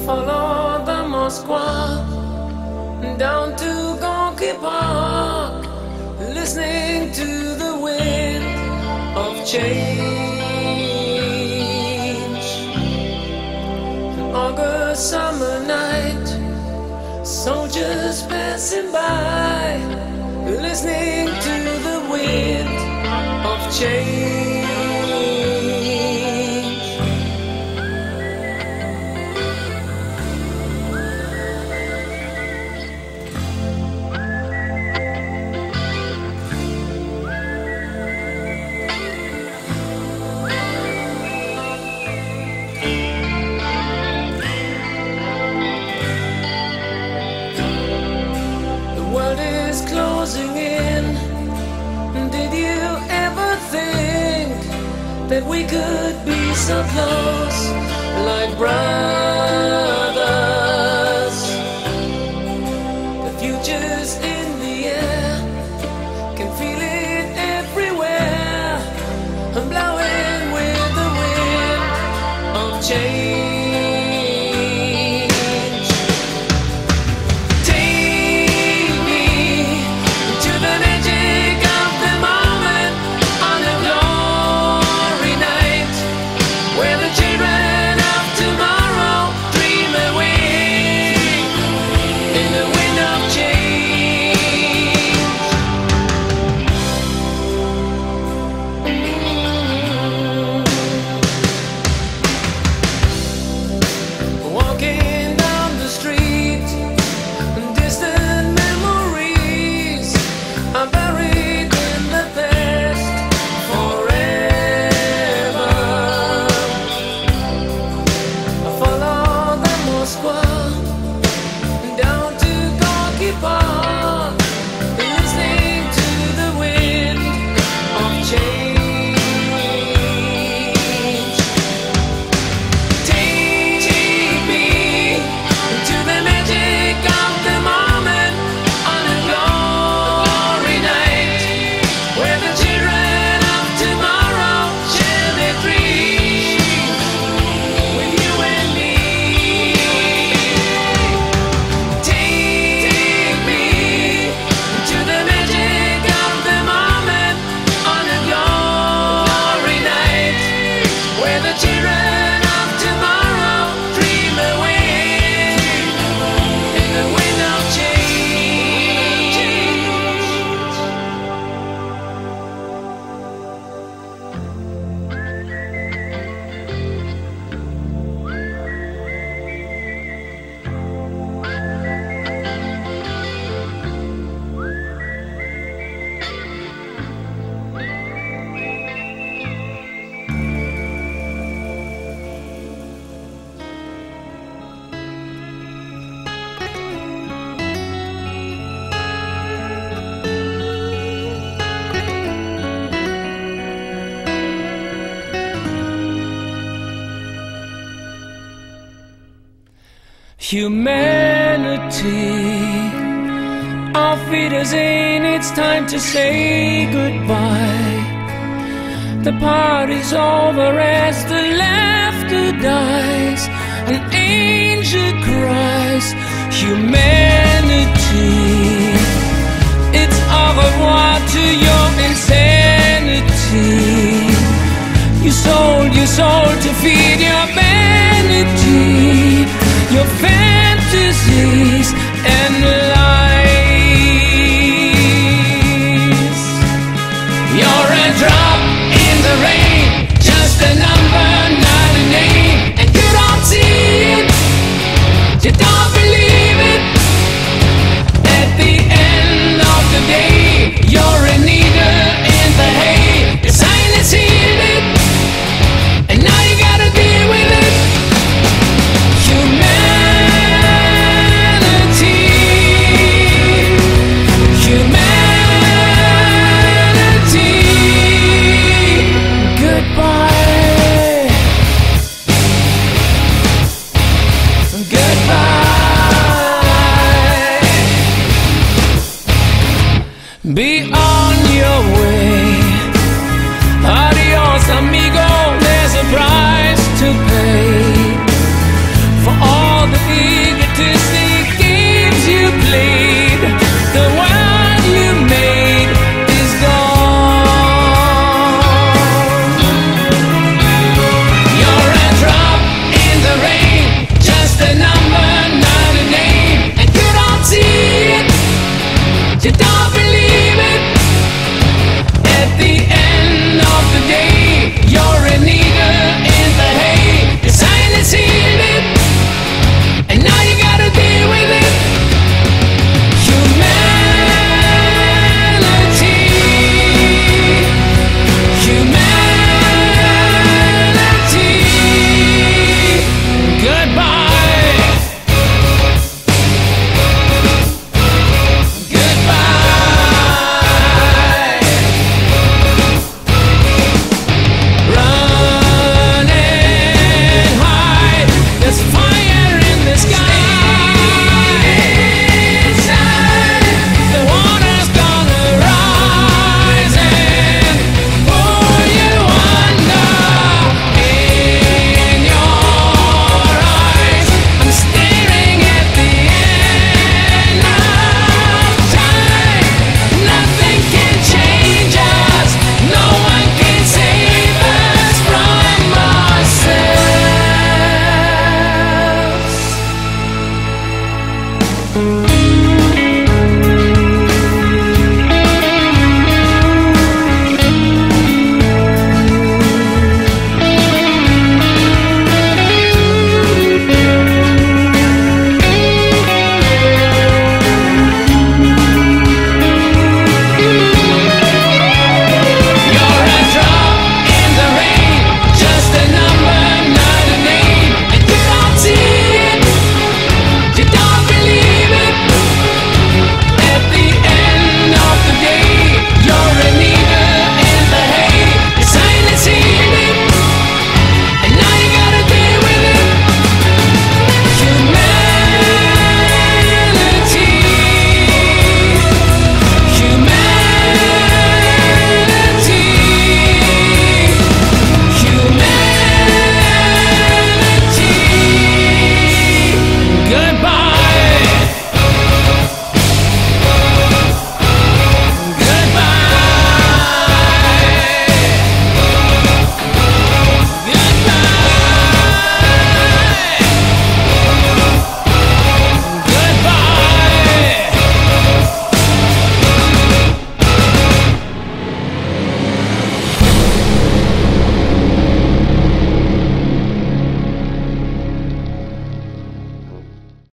Follow the Moskva down to Gorky Park, listening to the wind of change. An August summer night, soldiers passing by, listening to the wind of change. Closing in. Did you ever think that we could be so close, like brothers? The future's in the air, can feel it everywhere. I'm blowing with the wind of change. Humanity, auf Wiedersehen, it's time to say goodbye. The party's over as the laughter dies, an angel cries. Humanity, it's au revoir to your insanity. You sold your soul to feed your vanity, your fantasies and lies. You're a drop in the rain.